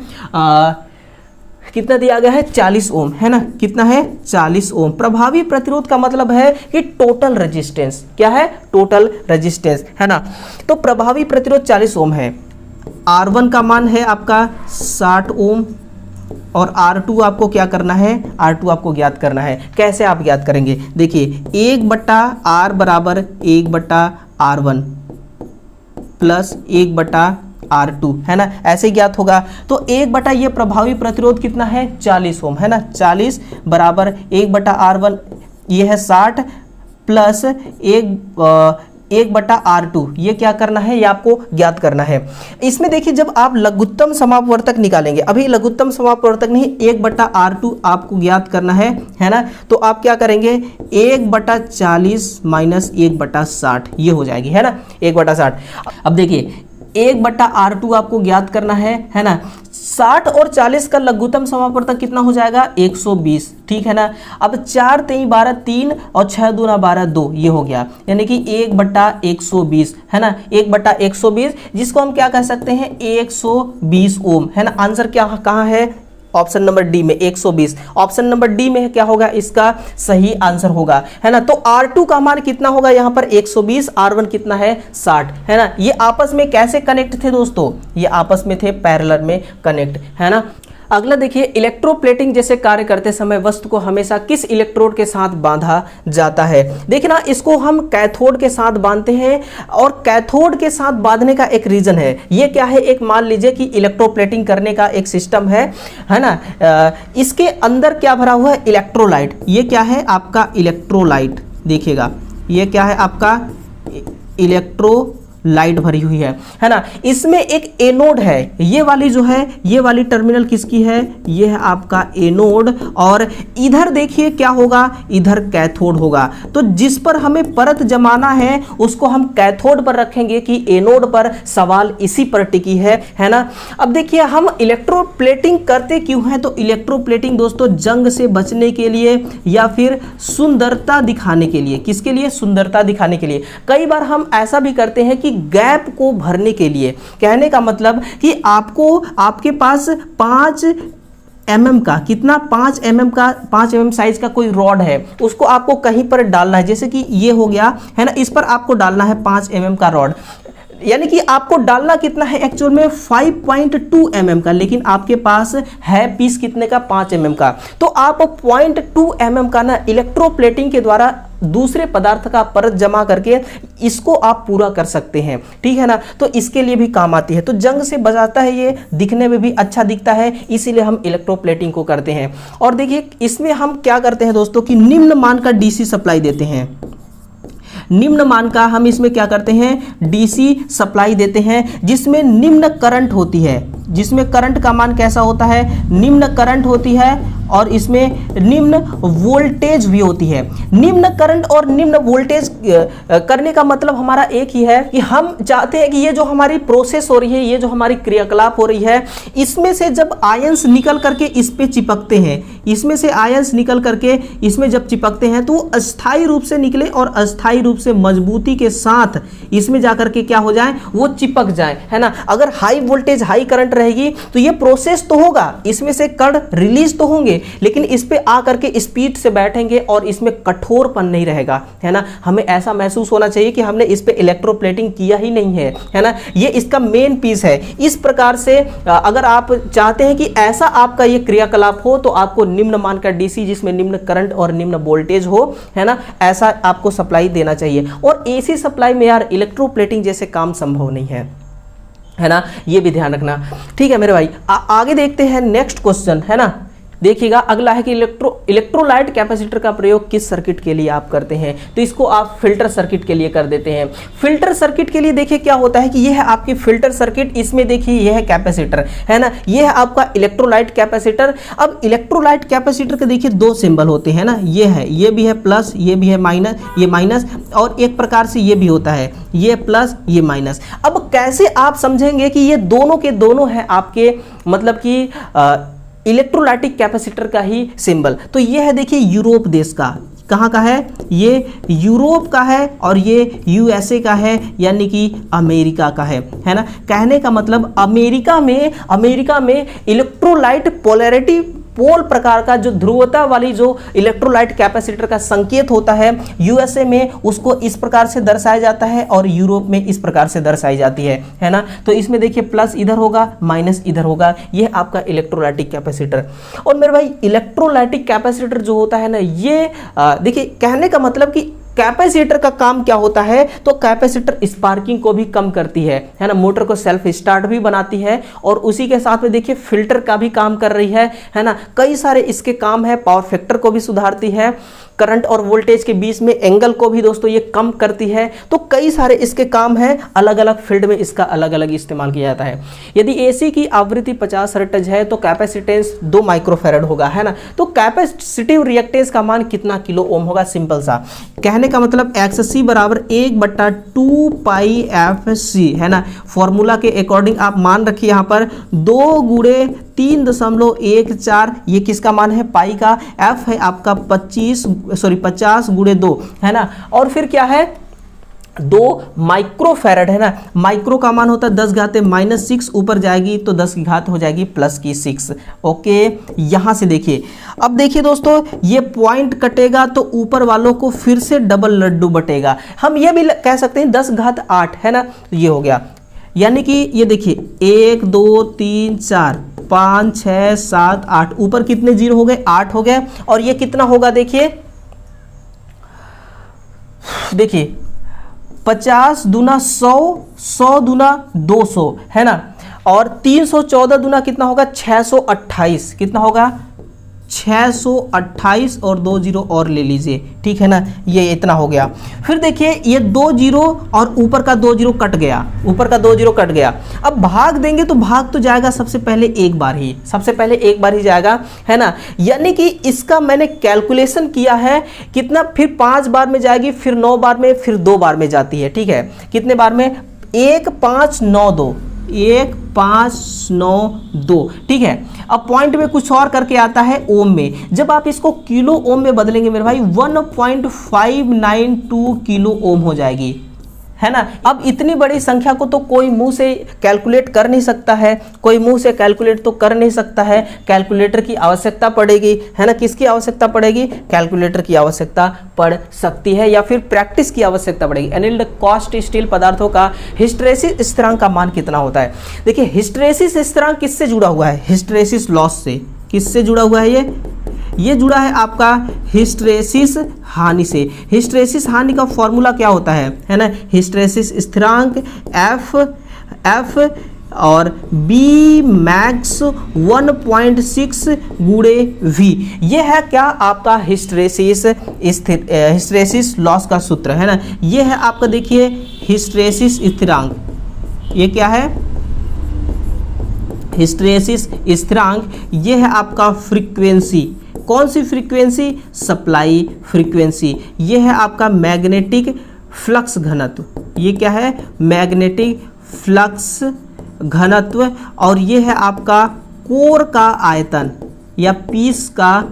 कितना दिया गया है, 40 ओम, है ना। कितना है, 40 ओम। प्रभावी प्रतिरोध का मतलब है कि टोटल रेजिस्टेंस, क्या है, टोटल रेजिस्टेंस, है ना। तो प्रभावी प्रतिरोध 40 ओम है। R1 का मान है आपका 60 ओम, और R2 आपको क्या करना है, R2 आपको ज्ञात करना है। कैसे आप ज्ञात करेंगे, देखिए 1/R बराबर 1/R1 प्लस 1/R R2 है ना, ऐसे ज्ञात होगा। तो 1 ये प्रभावी प्रतिरोध कितना है 40 ओम है ना, 40 बराबर 1/R1 ये है 60 प्लस 1/R2 ये क्या करना है, ये आपको ज्ञात करना है। इसमें देखिए जब आप लघुत्तम समापवर्तक निकालेंगे, अभी लघुत्तम समापवर्तक नहीं 1/R2 आपको ज्ञात करना है ना, तो आप क्या करेंगे 1/40 माइनस 1/60 ये हो जाएगी है ना 1/60। अब देखिए 1/R2 आपको ज्ञात करना है ना, 60 और 40 का लघुत्तम समापवर्तक कितना हो जाएगा 120, ठीक है ना। अब 4 3 12 3 और 6 दूना 12 2 ये हो गया, यानी कि 1/120 है ना, 1/120 जिसको हम क्या कह सकते हैं 120 ओम है ना। आंसर क्या कहाँ है, ऑप्शन नंबर डी में 120, ऑप्शन नंबर डी में क्या होगा इसका सही आंसर होगा है ना। तो R2 का मान कितना होगा यहाँ पर 120, R1 कितना है 60 है ना। ये आपस में कैसे कनेक्ट थे दोस्तों, ये आपस में थे पैरेलल में कनेक्ट है ना। अगला देखिए इलेक्ट्रोप्लेटिंग जैसे कार्य करते समय वस्तु को हमेशा किस इलेक्ट्रोड के साथ बांधा जाता है। देखिए ना, इसको हम कैथोड के साथ बांधते हैं और कैथोड के साथ बांधने का एक रीजन है, ये क्या है, एक मान लीजिए कि इलेक्ट्रोप्लेटिंग करने का एक सिस्टम है ना। इसके अंदर क्या भरा हुआ है इलेक्ट्रोलाइट, ये क्या है आपका इलेक्ट्रोलाइट, देखिएगा ये क्या है आपका इलेक्ट्रोलाइट भरी हुई है ना। इसमें एक एनोड है, ये वाली जो है ये वाली टर्मिनल किसकी है, ये है आपका एनोड, और इधर देखिए क्या होगा इधर कैथोड होगा। तो जिस पर हमें परत जमाना है उसको हम कैथोड पर रखेंगे कि एनोड पर, सवाल इसी पर टिकी है ना। अब देखिए हम इलेक्ट्रोप्लेटिंग करते क्यों हैं, तो इलेक्ट्रोप्लेटिंग दोस्तों जंग से बचने के लिए या फिर सुंदरता दिखाने के लिए, किसके लिए, सुंदरता दिखाने के लिए। कई बार हम ऐसा भी करते हैं कि गैप को भरने के लिए, कहने का मतलब कि आपको आपके पास 5 mm का कितना 5 mm का 5 mm साइज का कोई रॉड है, उसको आपको कहीं पर डालना है, जैसे कि ये हो गया है ना, इस पर आपको डालना है 5 mm का रॉड, यानी कि आपको डालना कितना है एक्चुअल में 5.2 mm का, लेकिन आपके पास है पीस कितने का 5 mm का। तो आप 0.2 mm का ना इलेक्ट्रोप्लेटिंग के द्वारा दूसरे पदार्थ का परत जमा करके इसको आप पूरा कर सकते हैं, ठीक है ना। तो इसके लिए भी काम आती है, तो जंग से बचाता है, ये दिखने में भी अच्छा दिखता है, इसीलिए हम इलेक्ट्रोप्लेटिंग को करते हैं। और देखिए इसमें हम क्या करते हैं दोस्तों कि निम्न मान का डीसी सप्लाई देते हैं, निम्न मान का हम इसमें क्या करते हैं डीसी सप्लाई देते हैं, जिसमें निम्न करंट होती है, जिसमें करंट का मान कैसा होता है, निम्न करंट होती है, और इसमें निम्न वोल्टेज भी होती है। निम्न करंट और निम्न वोल्टेज करने का मतलब हमारा एक ही है कि हम चाहते हैं कि ये जो हमारी प्रोसेस हो रही है, ये जो हमारी क्रियाकलाप हो रही है, इसमें से जब आयंस निकल करके इस पे चिपकते हैं, इसमें से आयंस निकल करके इसमें जब चिपकते हैं तो अस्थायी रूप से निकले और अस्थायी रूप से मजबूती के साथ इसमें जाकर के क्या हो जाए, वो चिपक जाए, है ना। अगर हाई वोल्टेज हाई करंट रहेगी तो ये प्रोसेस तो होगा, इसमें से कण रिलीज तो होंगे, लेकिन इस पे आकर के स्पीड से बैठेंगे और इसमें कठोरपन नहीं रहेगा, है ना। हमें ऐसा महसूस होना चाहिए कि हमने इस पे इलेक्ट्रोप्लेटिंग किया ही नहीं है ना। ये इसका मेन पीस है। इस प्रकार से अगर आप चाहते हैं कि ऐसा आपका ये क्रियाकलाप हो तो आपको निम्न मान का डीसी, जिसमें निम्न करंट और निम्न वोल्टेज हो, है ना, ऐसा आपको सप्लाई देना चाहिए। और एसी सप्लाई में यार इलेक्ट्रोप्लेटिंग जैसे काम संभव नहीं है ना, ये भी ध्यान रखना, ठीक है मेरे भाई। आगे देखते हैं नेक्स्ट क्वेश्चन, है ना। देखिएगा अगला है कि इलेक्ट्रोलाइट कैपेसिटर का प्रयोग किस सर्किट के लिए आप करते हैं, तो इसको आप फिल्टर सर्किट के लिए कर देते हैं। फिल्टर सर्किट के लिए देखिए क्या होता है कि यह है आपकी फिल्टर सर्किट, इसमें देखिए यह है कैपेसिटर, है ना, यह है आपका इलेक्ट्रोलाइट कैपेसिटर। अब इलेक्ट्रोलाइट कैपेसिटर के देखिए 2 सिंबल होते हैं ना, ये है, ये भी है प्लस, ये भी है माइनस, ये माइनस, और एक प्रकार से ये भी होता है, ये प्लस ये माइनस। अब कैसे आप समझेंगे कि ये दोनों के दोनों है आपके मतलब कि इलेक्ट्रोलाइटिक कैपेसिटर का ही सिंबल। तो ये है देखिए यूरोप देश का, कहाँ का है, ये यूरोप का है, और ये यूएसए का है, यानी कि अमेरिका का है ना। कहने का मतलब अमेरिका में इलेक्ट्रोलाइट पोलैरिटी पोल प्रकार का जो ध्रुवता वाली जो इलेक्ट्रोलाइट कैपेसिटर का संकेत होता है, यूएसए में उसको इस प्रकार से दर्शाया जाता है और यूरोप में इस प्रकार से दर्शाई जाती है ना। तो इसमें देखिए प्लस इधर होगा, माइनस इधर होगा, यह आपका इलेक्ट्रोलाइटिक कैपेसिटर। और मेरे भाई इलेक्ट्रोलाइटिक कैपेसिटर जो होता है ना, ये देखिए कहने का मतलब कि कैपेसिटर का काम क्या होता है, तो कैपेसिटर स्पार्किंग को भी कम करती है ना, मोटर को सेल्फ स्टार्ट भी बनाती है और उसी के साथ में देखिए फिल्टर का भी काम कर रही है ना, कई सारे इसके काम है, पावर फैक्टर को भी सुधारती है, करंट और वोल्टेज के बीच में एंगल को भी दोस्तों ये कम करती है। तो कई सारे इसके काम हैं, अलग अलग फील्ड में इसका अलग अलग इस्तेमाल किया जाता है। यदि एसी की आवृत्ति 50 हर्ट्ज है तो कैपेसिटेंस 2 माइक्रोफैरड होगा, है ना। तो कैपेसिटिव रिएक्टेंस का मान कितना किलो ओम होगा, सिंपल सा कहने का मतलब XC बराबर 1/2 पाई FC, है ना। फॉर्मूला के अकॉर्डिंग आप मान रखिए यहाँ पर 2 गुणे 3.14, ये किसका मान है, पाई का। F है आपका 50 गुणे 2, है ना। और फिर क्या है, 2 माइक्रोफैरड, है ना। माइक्रो का मान होता है 10 घाते -6, ऊपर जाएगी तो 10 की घात हो जाएगी +6। ओके, यहां से देखिए, अब देखिए दोस्तों, ये पॉइंट कटेगा तो ऊपर वालों को फिर से डबल लड्डू बटेगा। हम ये भी कह सकते हैं 10 घात 8, है ना। तो ये हो गया, यानी कि ये देखिए 1 2 3 4 5 6 7 8, ऊपर कितने जीरो हो गए, 8 हो गए। और ये कितना होगा, देखिए 50 दूना 100, 100 दूना 200, है ना। और 314 दूना कितना होगा, 628, कितना होगा 628 और 2 जीरो और ले लीजिए, ठीक है ना। ये इतना हो गया। फिर देखिए ये 2 जीरो और ऊपर का 2 जीरो कट गया, ऊपर का 2 जीरो कट गया। अब भाग देंगे तो भाग तो जाएगा सबसे पहले एक बार ही जाएगा, है ना। यानी कि इसका मैंने कैलकुलेशन किया है कितना, फिर 5 बार में जाएगी, फिर 9 बार में, फिर 2 बार में जाती है, ठीक है। कितने बार में, 1 5 9 2, 1 5 9 2, ठीक है। अब पॉइंट में कुछ और करके आता है ओम में, जब आप इसको किलो ओम में बदलेंगे मेरे भाई 1.592 किलो ओम हो जाएगी, है ना। अब इतनी बड़ी संख्या को तो कोई मुंह से कैलकुलेट कर नहीं सकता है, कैलकुलेटर की आवश्यकता पड़ेगी, है ना। किसकी आवश्यकता पड़ेगी, कैलकुलेटर की आवश्यकता पड़ सकती है, या फिर प्रैक्टिस की आवश्यकता पड़ेगी। एनिल्ड कास्ट स्टील पदार्थों का हिस्टैरिसीस स्थिरांक का मान कितना होता है। देखिए हिस्टैरिसीस स्थिरांक किससे जुड़ा हुआ है, हिस्टैरिसीस लॉस से। किससे जुड़ा हुआ है ये जुड़ा है आपका हिस्टैरिसीस हानि से। हिस्टैरिसीस हानि का फॉर्मूला क्या होता है ना, हिस्टैरिसीस स्थिरांक F और B मैक्स 1.6 गुणे V। ये है क्या आपका हिस्टैरिसीस लॉस का सूत्र, है ना। ये है आपका, देखिए हिस्टैरिसीस स्थिरांक, ये क्या है, हिस्टैरिसीस स्थिरांक। ये है आपका फ्रीक्वेंसी, कौन सी फ्रीक्वेंसी, सप्लाई फ्रीक्वेंसी। ये है आपका मैग्नेटिक फ्लक्स घनत्व, ये क्या है, मैग्नेटिक फ्लक्स घनत्व। और ये है आपका कोर का आयतन या पीस का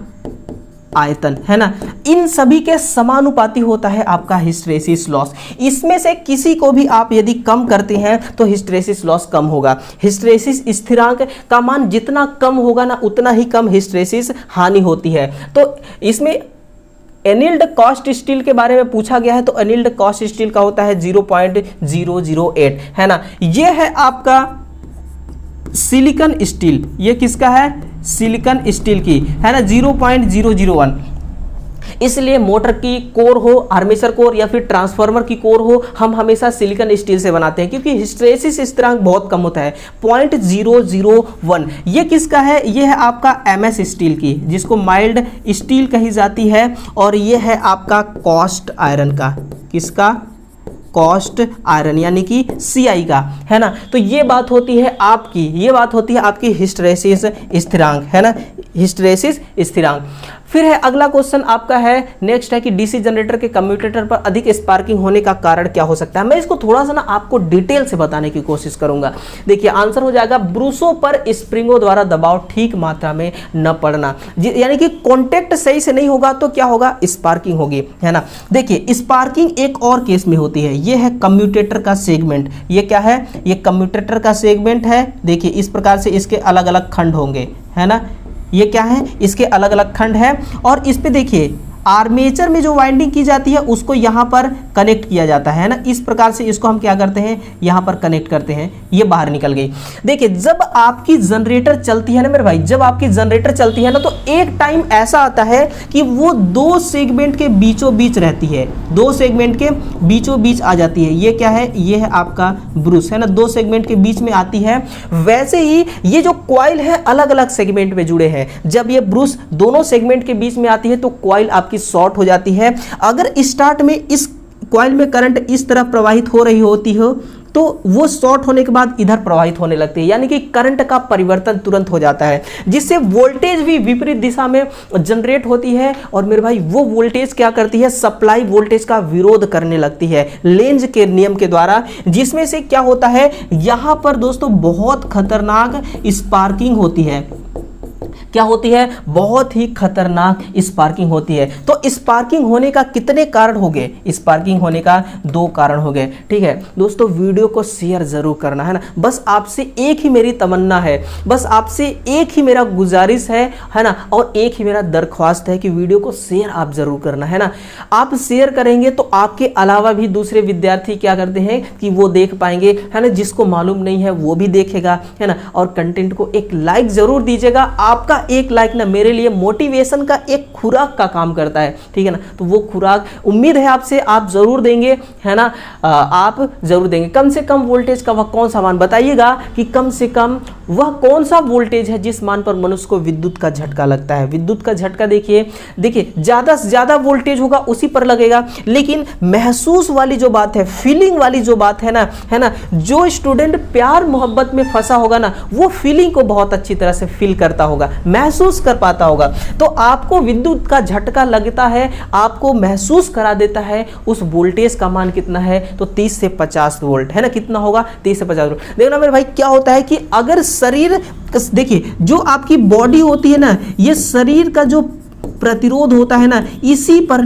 आयतन, है ना। इन सभी के समानुपाती होता है आपका हिस्टैरिसीस लॉस। इसमें से किसी को भी आप यदि कम करते हैं तो हिस्टैरिसीस लॉस कम होगा। हिस्टैरिसीस स्थिरांक का मान जितना कम होगा ना, उतना ही कम हिस्टैरिसीस हानि होती है। तो इसमें एनिल्ड कास्ट स्टील के बारे में पूछा गया है, तो एनिल्ड कास्ट स्टील का होता है 0.008, है ना। ये है आपका सिलिकॉन स्टील, ये किसका है, सिलिकॉन स्टील की, है ना, 0.001। इसलिए मोटर की कोर हो, आर्मेचर कोर या फिर ट्रांसफार्मर की कोर हो, हम हमेशा सिलिकॉन स्टील से बनाते हैं, क्योंकि हिस्टैरिसीस स्थिरांक बहुत कम होता है, 0.001। ये किसका है, ये है आपका MS स्टील की, जिसको माइल्ड स्टील कही जाती है। और ये है आपका कास्ट आयरन का, किसका, कास्ट आयरन यानी कि CI का, है ना। तो ये बात होती है आपकी हिस्टैरिसीस स्थिरांक, है ना, हिस्टैरिसीस स्थिरांक। फिर है अगला क्वेश्चन आपका है, नेक्स्ट है कि डीसी जनरेटर के कम्यूटेटर पर अधिक स्पार्किंग होने का कारण क्या हो सकता है। मैं इसको थोड़ा सा ना आपको डिटेल से बताने की कोशिश करूंगा। देखिए आंसर हो जाएगा ब्रूसों पर स्प्रिंगों द्वारा दबाव ठीक मात्रा में न पड़ना, यानी कि कॉन्टेक्ट सही से नहीं होगा तो क्या होगा, स्पार्किंग होगी, है ना। देखिए स्पार्किंग एक और केस में होती है, ये है कम्यूटेटर का सेगमेंट। ये क्या है, ये कम्यूटेटर का सेगमेंट है। देखिए इस प्रकार से इसके अलग अलग खंड होंगे, है ना। ये क्या है, इसके अलग अलग खंड है। और इस पे देखिए आर्मेचर में जो वाइंडिंग की जाती है उसको यहाँ पर कनेक्ट किया जाता है ना, इस प्रकार से इसको हम क्या करते हैं, यहाँ पर कनेक्ट करते हैं। ये बाहर निकल गई। देखिए जब आपकी जनरेटर चलती है ना मेरे भाई, जब आपकी जनरेटर चलती है ना, तो एक टाइम ऐसा आता है कि वो दो सेगमेंट के बीचों बीच रहती है, दो सेगमेंट के बीचों बीच आ जाती है। ये क्या है, ये है आपका ब्रूस, है ना, दो सेगमेंट के बीच में आती है। वैसे ही ये जो कॉइल है अलग अलग सेगमेंट में जुड़े हैं। जब ये ब्रूस दोनों सेगमेंट के बीच में आती है तो कॉइल आपकी शॉर्ट हो जाती है। अगर स्टार्ट में इस कॉइल में करंट इस तरफ प्रवाहित हो रही होती हो तो वो शॉर्ट होने के बाद इधर प्रवाहित होने लगती है, यानी कि करंट का परिवर्तन तुरंत हो जाता है, जिससे वोल्टेज भी विपरीत दिशा में जनरेट होती है। और मेरे भाई वो वोल्टेज क्या करती है, सप्लाई वोल्टेज का विरोध करने लगती है लेंज के नियम के द्वारा, जिसमें से क्या होता है, यहां पर दोस्तों बहुत खतरनाक स्पार्किंग होती है। क्या होती है, बहुत ही खतरनाक स्पार्किंग होती है। तो स्पार्किंग होने का कितने कारण हो गए, स्पार्किंग होने का दो कारण हो गए। ठीक है दोस्तों, वीडियो को शेयर जरूर करना, है ना, बस आपसे एक ही मेरी तमन्ना है, बस आपसे एक ही मेरा गुजारिश है ना, और एक ही मेरा दरख्वास्त है कि वीडियो को शेयर आप जरूर करना, है ना। आप शेयर करेंगे तो आपके अलावा भी दूसरे विद्यार्थी क्या करते हैं कि वो देख पाएंगे, है ना, जिसको मालूम नहीं है वो भी देखेगा, है ना। और कंटेंट को एक लाइक जरूर दीजिएगा। आपका एक लाइक ना मेरे लिए मोटिवेशन का एक खुराक का काम करता है, ठीक है ना। तो वो खुराक उम्मीद है आपसे आप जरूर देंगे, है ना, आप जरूर देंगे। कम से कम वोल्टेज का वह कौन सा मान, बताइएगा कि कम से कम वह कौन सा वोल्टेज है जिस मान पर मनुष्य को विद्युत का झटका लगता है। विद्युत का झटका देखिए ज्यादा से ज्यादा वोल्टेज होगा उसी पर लगेगा, लेकिन महसूस वाली जो बात है, फीलिंग वाली जो बात है ना, जो स्टूडेंट प्यार मोहब्बत में फंसा होगा ना, वो फीलिंग को बहुत अच्छी तरह से फील करता होगा, महसूस कर पाता होगा। तो आपको विद्युत का झटका लगता है, आपको महसूस करा देता है, उस वोल्टेज का मान कितना है, तो 30 से 50 वोल्ट, है ना, कितना होगा, 30 से 50 वोल्ट। देखना मेरे भाई क्या होता है कि अगर शरीर, देखिए जो आपकी बॉडी होती है ना, ये शरीर का जो प्रतिरोध होता है ना, इसी पर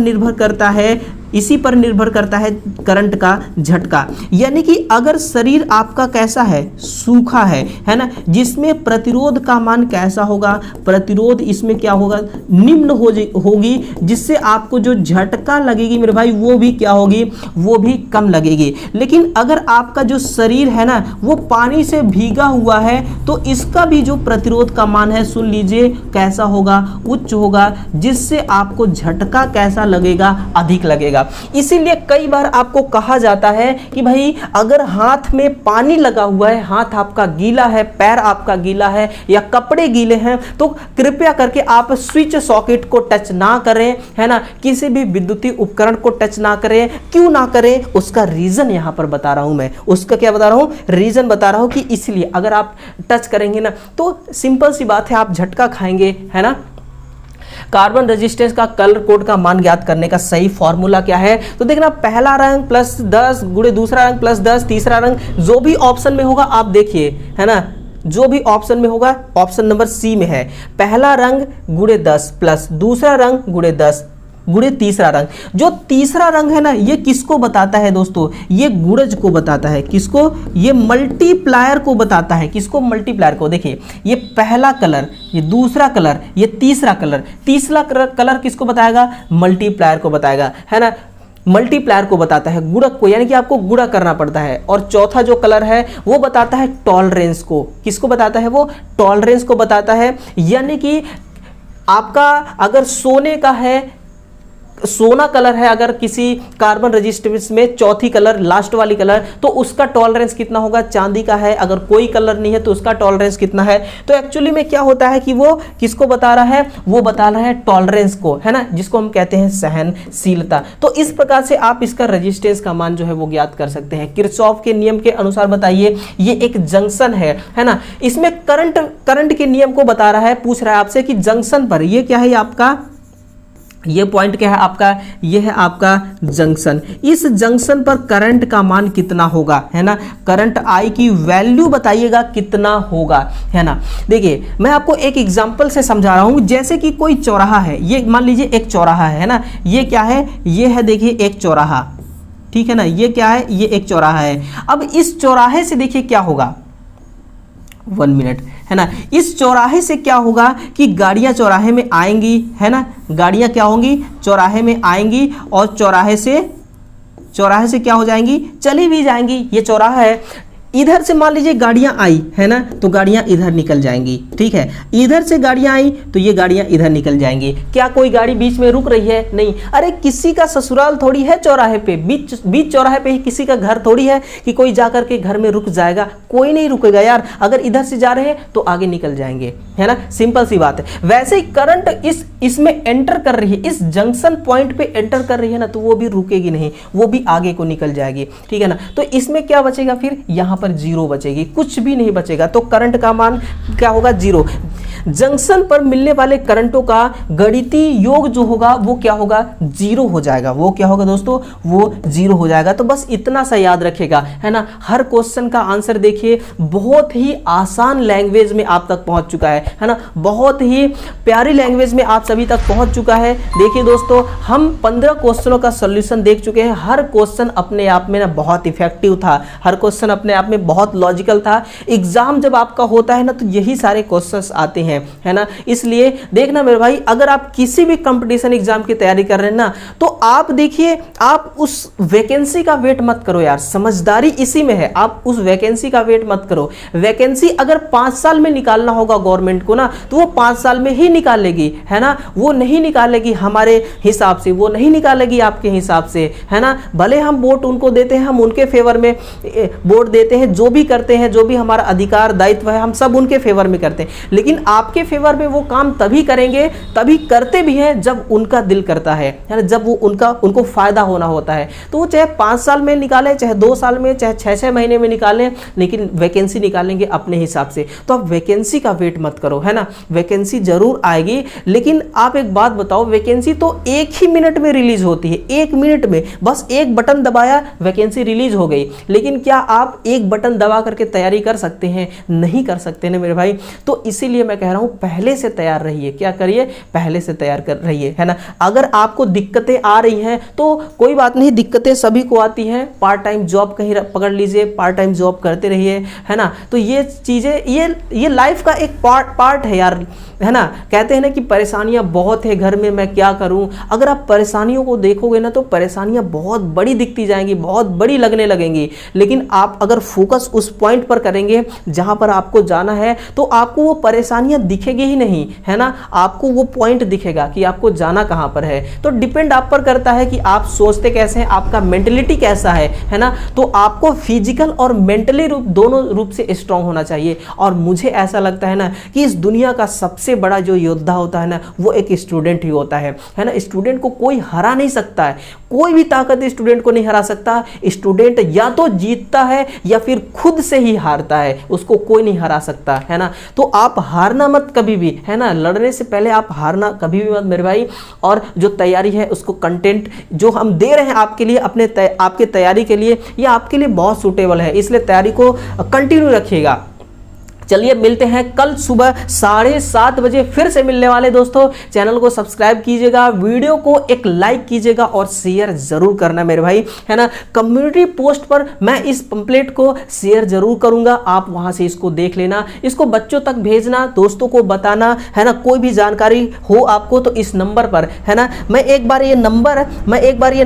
निर्भर करता है करंट का झटका। यानी कि अगर शरीर आपका कैसा है, सूखा है ना, जिसमें प्रतिरोध का मान कैसा होगा, प्रतिरोध इसमें क्या होगा, निम्न होगी, जिससे आपको जो झटका लगेगी मेरे भाई वो भी क्या होगी, वो भी कम लगेगी। लेकिन अगर आपका जो शरीर है ना वो पानी से भीगा हुआ है तो इसका भी जो प्रतिरोध का मान है, सुन लीजिए, कैसा होगा, उच्च होगा, जिससे आपको झटका कैसा लगेगा, अधिक लगेगा। इसीलिए कई बार आपको कहा जाता है कि भाई अगर हाथ में पानी लगा हुआ है, हाथ आपका गीला है, पैर आपका गीला है या कपड़े गीले हैं, तो कृपया करके आप स्विच सॉकेट को टच ना करें, है ना, किसी भी विद्युतीय उपकरण को टच ना करें। क्यों ना करें, उसका रीजन यहां पर बता रहा हूं मैं, उसका क्या बता रहा हूं, रीजन बता रहा हूं कि इसलिए अगर आप टच करेंगे ना तो सिंपल सी बात है आप झटका खाएंगे, है ना। कार्बन रेजिस्टेंस का कलर कोड का मान ज्ञात करने का सही फॉर्मूला क्या है, तो देखना पहला रंग प्लस 10 गुणे दूसरा रंग प्लस 10, तीसरा रंग जो भी ऑप्शन में होगा आप देखिए, है ना, जो भी ऑप्शन में होगा, ऑप्शन नंबर सी में है, पहला रंग गुणे 10 प्लस दूसरा रंग गुणे 10 गुणे तीसरा रंग। जो तीसरा रंग है ना ये किसको बताता है दोस्तों, ये गुणज को बताता है, किसको, ये मल्टीप्लायर को बताता है, किसको, मल्टीप्लायर को। देखिए ये पहला कलर, ये दूसरा कलर, ये तीसरा कलर, तीसरा कलर किसको बताएगा, मल्टीप्लायर को बताएगा, है ना, मल्टीप्लायर को बताता है, गुणक को, यानी कि आपको गुणा करना पड़ता है। और चौथा जो कलर है वो बताता है टॉलरेंस को, किसको बताता है, वो टॉलरेंस को बताता है। यानी कि आपका अगर सोने का है, सोना कलर है, अगर किसी कार्बन रेजिस्टेंस में चौथी कलर, लास्ट वाली कलर, तो उसका टॉलरेंस कितना होगा, चांदी का है। अगर कोई कलर नहीं है तो उसका टॉलरेंस कितना है। तो एक्चुअली में क्या होता है कि वो किसको बता रहा है, वो बता रहा है टॉलरेंस को, है ना, जिसको हम कहते हैं सहनशीलता। तो इस प्रकार से आप इसका रेजिस्टेंस का मान जो है वो ज्ञात कर सकते हैं। किरचॉफ के नियम के अनुसार बताइए, ये एक जंक्शन है ना, इसमें करंट के नियम को बता रहा है, पूछ रहा है आपसे कि जंक्शन पर, ये क्या है आपका, ये पॉइंट क्या है आपका, ये है आपका जंक्शन। इस जंक्शन पर करंट का मान कितना होगा, है ना, करंट आई की वैल्यू बताइएगा कितना होगा, है ना। देखिए मैं आपको एक एग्जांपल से समझा रहा हूं, जैसे कि कोई चौराहा है, ये मान लीजिए एक चौराहा है ना, ये क्या है, ये है देखिए एक चौराहा, ठीक है ना, ये क्या है, ये एक चौराहा है। अब इस चौराहे से देखिए क्या होगा, 1 मिनट, है ना। इस चौराहे से क्या होगा कि गाड़ियां चौराहे में आएंगी, है ना, गाड़ियां क्या होंगी, चौराहे में आएंगी और चौराहे से क्या हो जाएंगी, चली भी जाएंगी। ये चौराहा है, इधर से मान लीजिए गाड़ियां आई, है ना, तो गाड़ियां इधर निकल जाएंगी, ठीक है। इधर से गाड़ियां आई तो ये गाड़ियां इधर निकल जाएंगी। क्या कोई गाड़ी बीच में रुक रही है? नहीं। अरे किसी का ससुराल थोड़ी है चौराहे पे, बीच चौराहे पे ही किसी का घर थोड़ी है कि कोई जाकर के घर में रुक जाएगा, कोई नहीं रुकेगा यार। अगर इधर से जा रहे हैं तो आगे निकल जाएंगे, है ना, सिंपल सी बात है। वैसे ही करंट इसमें एंटर कर रही है, इस जंक्शन पॉइंट पे एंटर कर रही है ना, तो वो भी रुकेगी नहीं, वो भी आगे को निकल जाएगी, ठीक है ना। तो इसमें क्या बचेगा फिर, यहां पर 0 बचेगी, कुछ भी नहीं बचेगा। तो करंट का मान क्या होगा, 0। जंक्शन पर मिलने वाले करंटों का गणितीय योग जो होगा वो क्या होगा, 0 हो जाएगा। वो क्या होगा दोस्तों, वो 0 हो जाएगा। तो बस इतना सा याद रखेगा, है ना। हर क्वेश्चन का आंसर देखिए बहुत ही आसान लैंग्वेज में आप तक पहुंच चुका है ना, बहुत ही प्यारी लैंग्वेज में आप सभी तक पहुंच चुका है। देखिए दोस्तों, हम 15 क्वेश्चनों का सॉल्यूशन देख चुके हैं। हर क्वेश्चन अपने आप में ना बहुत इफेक्टिव था, हर क्वेश्चन अपने आप में बहुत लॉजिकल था। एग्जाम जब आपका होता है ना तो यही सारे क्वेश्चंस आते हैं, है ना। इसलिए देखना मेरे भाई, अगर आप किसी भी कंपटीशन एग्जाम की तैयारी कर रहे हैं ना, तो आप देखिए, आप उस वैकेंसी का वेट मत करो यार, समझदारी इसी में है। आप उस वैकेंसी का वेट मत करो। वैकेंसी अगर 5 साल में निकालना होगा गवर्नमेंट को ना, तो वो 5 साल में ही निकालेगी, है ना। वो नहीं निकालेगी हमारे हिसाब से, वो नहीं निकालेगी आपके हिसाब से, है ना। भले हम वोट उनको देते हैं, हम उनके फेवर में वोट देते हैं, जो भी करते हैं, जो भी हमारा अधिकार दायित्व है, हम सब उनके फेवर में करते हैं। लेकिन आपके फेवर में वो काम तभी करेंगे, तभी करते भी हैं जब उनका दिल करता है ना, जब वो उनको फायदा होना होता है। तो वो चाहे 5 साल में निकाले, चाहे 2 साल में, चाहे 6-6 महीने में निकालें, लेकिन वैकेंसी निकालेंगे अपने हिसाब से। तो आप वैकेंसी का वेट मत करो, है ना। वैकेंसी जरूर आएगी, लेकिन आप एक बात बताओ, वैकेंसी तो 1 ही मिनट में रिलीज होती है, 1 मिनट में, बस एक बटन दबाया, वैकेंसी रिलीज हो गई। लेकिन क्या आप एक बटन दबा करके तैयारी कर सकते हैं? नहीं कर सकते ना मेरे भाई। तो इसीलिए मैं कह रहा हूं, पहले से तैयार रहिए। क्या करिए, पहले से तैयार कर रहिए, है ना। अगर आपको दिक्कतें आ रही हैं तो कोई बात नहीं, दिक्कतें सभी को आती हैं। पार्ट टाइम जॉब कहीं पकड़ लीजिए, पार्ट टाइम जॉब करते रहिए, है ना। तो ये चीजें, ये लाइफ का एक पार्ट है यार, है ना। कहते हैं ना कि परेशानियां बहुत है घर में, मैं क्या करूं। अगर आप परेशानियों को देखोगे ना, तो परेशानियां बहुत बड़ी दिखती जाएंगी, बहुत बड़ी लगने लगेंगी। लेकिन आप अगर फोकस उस पॉइंट पर करेंगे जहां पर आपको जाना है, तो आपको वो परेशानियां दिखेगी ही नहीं, है ना। आपको वो पॉइंट दिखेगा कि आपको जाना कहां पर है। तो डिपेंड आप पर करता है कि आप सोचते कैसे हैं, आपका मेंटलिटी कैसा है ना। तो आपको फिजिकल और मेंटली दोनों रूप से स्ट्रांग होना चाहिए। और मुझे ऐसा लगता है ना कि इस दुनिया का सबसे बड़ा जो योद्धा होता है ना, वो एक स्टूडेंट ही होता है ना। स्टूडेंट को कोई हरा नहीं सकता है, कोई भी ताकत स्टूडेंट को नहीं हरा सकता। स्टूडेंट या तो जीतता है या फिर खुद से ही हारता है, उसको कोई नहीं हरा सकता, है ना। तो आप हारना मत कभी भी, है ना। लड़ने से पहले आप हारना कभी भी मत मेरे भाई। और जो तैयारी है उसको, कंटेंट जो हम दे रहे हैं आपके लिए, आपके तैयारी के लिए, ये आपके लिए बहुत सूटेबल है, इसलिए तैयारी को कंटिन्यू रखिएगा। चलिए मिलते हैं कल सुबह 7:30 बजे, फिर से मिलने वाले दोस्तों। चैनल को सब्सक्राइब कीजिएगा, वीडियो को एक लाइक कीजिएगा और शेयर जरूर करना मेरे भाई, है ना। कम्युनिटी पोस्ट पर मैं इस पंपलेट को शेयर जरूर करूंगा, आप वहां से इसको देख लेना, इसको बच्चों तक भेजना, दोस्तों को बताना, है ना। कोई भी जानकारी हो आपको तो इस नंबर पर, है ना। मैं एक बार ये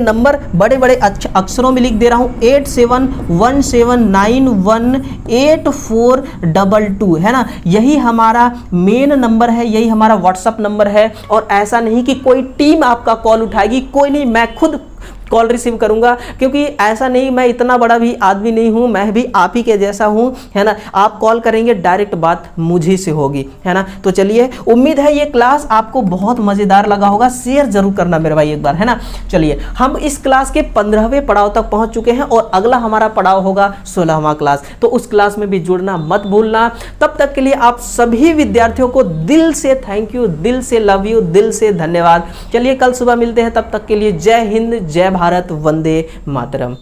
नंबर बड़े बड़े अक्षरों में लिख दे रहा हूं, 8717918422, है ना। यही हमारा मेन नंबर है, यही हमारा व्हाट्सएप नंबर है। और ऐसा नहीं कि कोई टीम आपका कॉल उठाएगी, कोई नहीं, मैं खुद कॉल रिसीव करूंगा, क्योंकि ऐसा नहीं, मैं इतना बड़ा भी आदमी नहीं हूं, मैं भी आप ही के जैसा हूं, है ना। आप कॉल करेंगे, डायरेक्ट बात मुझे से होगी, है ना। तो चलिए, उम्मीद है ये क्लास आपको बहुत मजेदार लगा होगा, शेयर जरूर करना मेरे भाई एक बार, है ना। चलिए, हम इस क्लास के 15वें पड़ाव तक पहुंच चुके हैं और अगला हमारा पड़ाव होगा 16वां क्लास। तो उस क्लास में भी जुड़ना मत भूलना। तब तक के लिए आप सभी विद्यार्थियों को दिल से थैंक यू, दिल से लव यू, दिल से धन्यवाद। चलिए कल सुबह मिलते हैं, तब तक के लिए जय हिंद, जय भारत, वंदे मातरम।